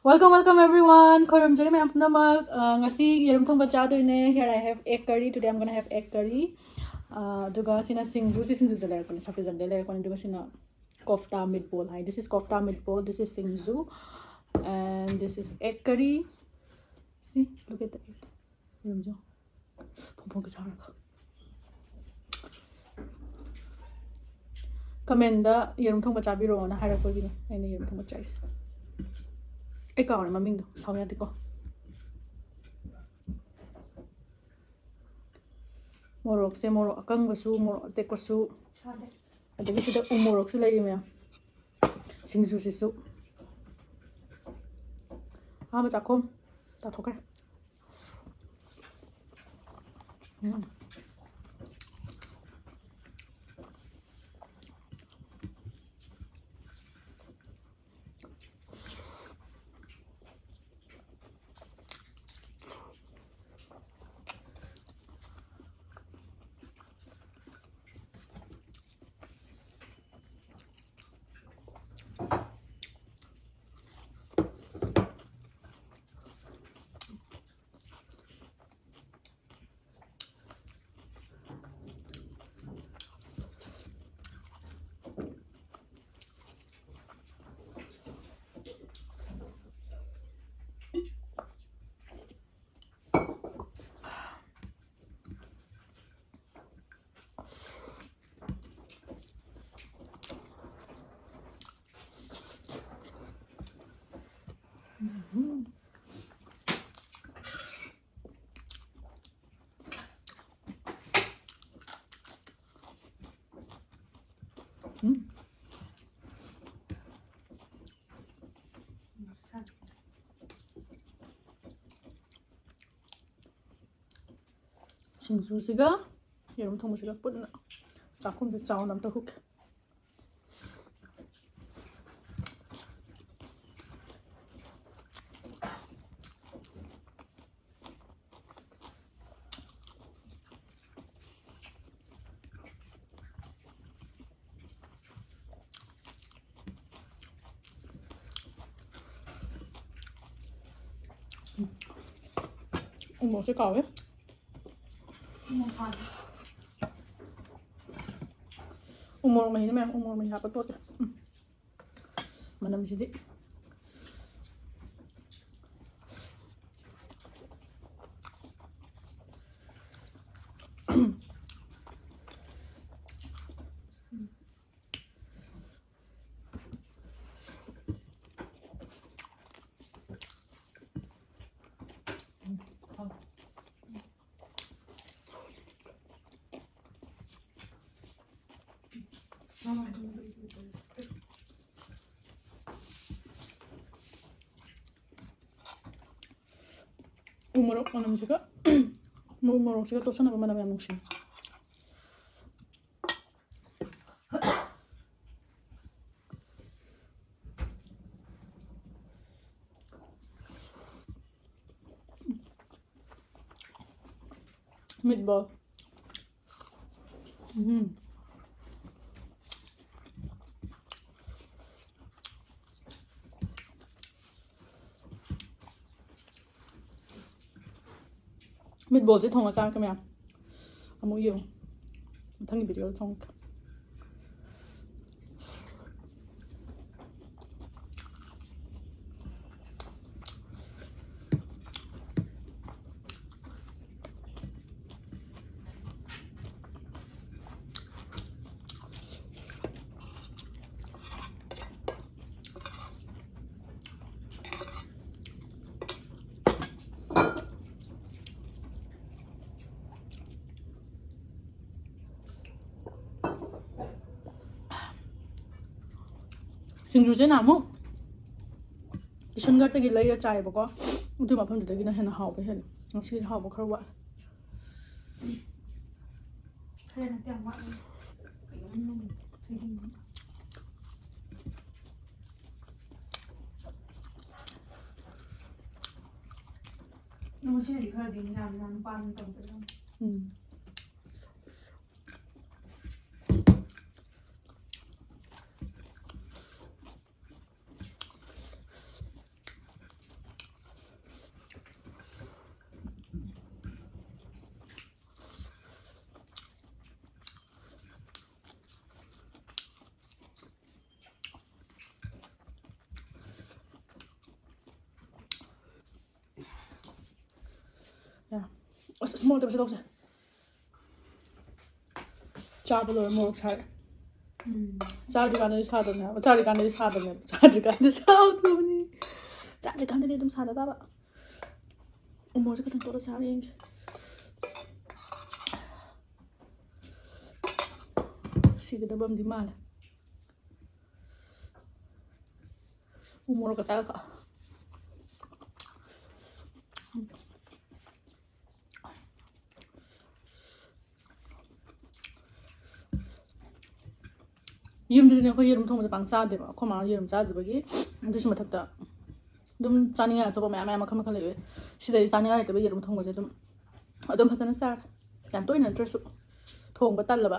Welcome everyone. Koyam jari main apnamak ngasi yerum thongba chadoine. Here I have egg curry. Today I'm gonna have egg curry. Duga sina singju jala ko safi jande le ko duga sina kofta meatball. Hi, this is kofta meatball. This is singju, and this is egg curry. See, look at the egg. Yerum jo. Pong chara ka. Kamenda yerum thongba chabiro na hara ko gino. Aine yerum thongba chais. Ek kawan maming do. Sawi ati ko. Morok se morok akang basu morok tek basu. Ada kita dah umorok su lagi mea. Singju sisu. Macam kom. Tak tahu kan. Singju siga, yerum thongba siga pun na. Cakum tu caw nam tu hook. Umur se kau ya? Umur mana ni meh? Umur mana apa tu? Mana mesti di? Umurok mana mesti ka? Umurok sih tu sana mana yang mesti? Meatball. Meatball chỉ thong ở sao cái mẹ? Amu yêu. Thằng này bị điều thong. Singju je namu. Isun gat tagi lai chai ba ko. Utu ma pham de tagi na hena haw ba hen. Ngsi haw ba khar wa. Kaya na tiang wa. Nung sini di kar din nan pan tam tam. small to the chapel or more child. Charlie gun is hard on her. Charlie gun is hard on her. Charlie gun is hard on me. Charlie gun is hard on her. More than a challenge. She did a bum demand. More of a yumdine ko yerum thongba pang sa de ba ko ma yerum sa de ba gi du sima thak ta dum chani ya to ba ma ma kham kham le si dai chani ya de ba yerum thongba je dum phasana sa yan toy na tru thong ba tan la ba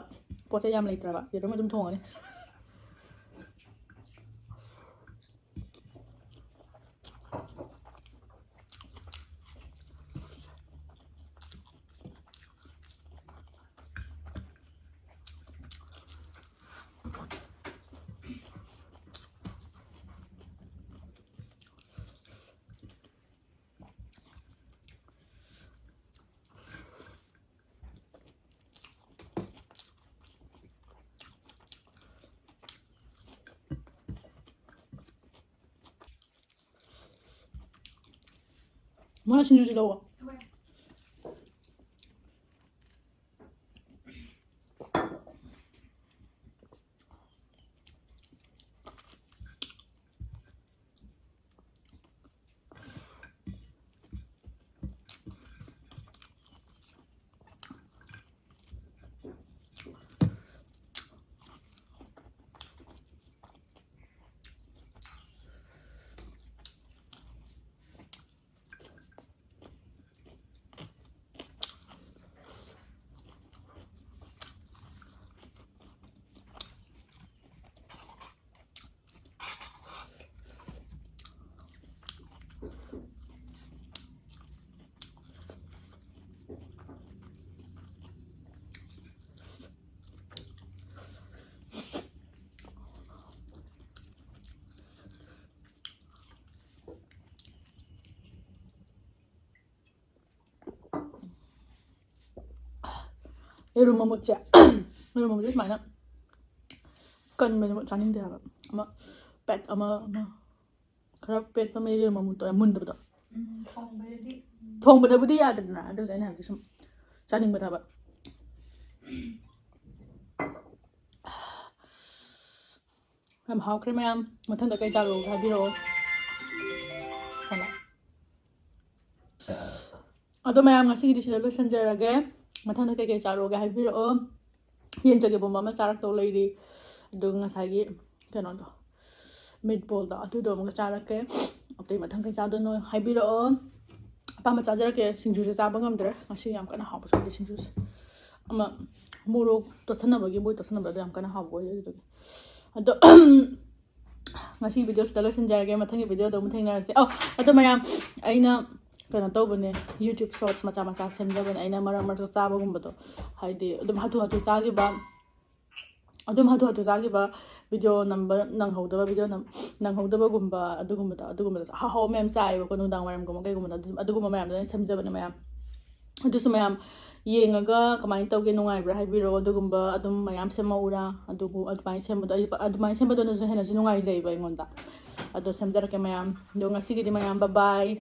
po che yam le tra ba yerum dum thong ani Mana sinju lo yerum mo cha yerum mo just mana kan me mo chaning de ba ama pet ama khara pet pa me yerum mo to mun da thong ba da budi ya da na da na ha sum chaning ba da ba am how cream am mathang da kai ta ro ha bi ro ado mayam ngasi di sila lo sanjarage mathang da kai kai charo ga ha bi ro yen jage bomba ma charak to lei ri do ngasai kano do meatball da atu do ma charak ke atai mathang kai cha do no ha bi ro pa ma chajar ke singju se cha bangam dre ngasi yam kana ha ba so singju ama muro to chana ba gi boy to chana ba yam kana ha bo ye do ado ngasi video sta lo sanjarage mathang gi video do mu thengna se oh ado mayam aina kana tawbane YouTube shorts macha macha semjabane aina mara mara chaba gumba to haide adum hatu hatu chagi ba adum hatu hatu chagi ba video number nang hauda video nang hauda ba gumba adugumba ha ha mem sai ba ko nundang maram gumba kai gumba adugumba mayam da semjabane mayam adu sumayam yengaga kamai tawge nungai bra haibiro adugumba adum mayam semaura adugu admai semba do na so hena nungai jai ba ingonda ado semjarake mayam do ngasi gi mayam bye bye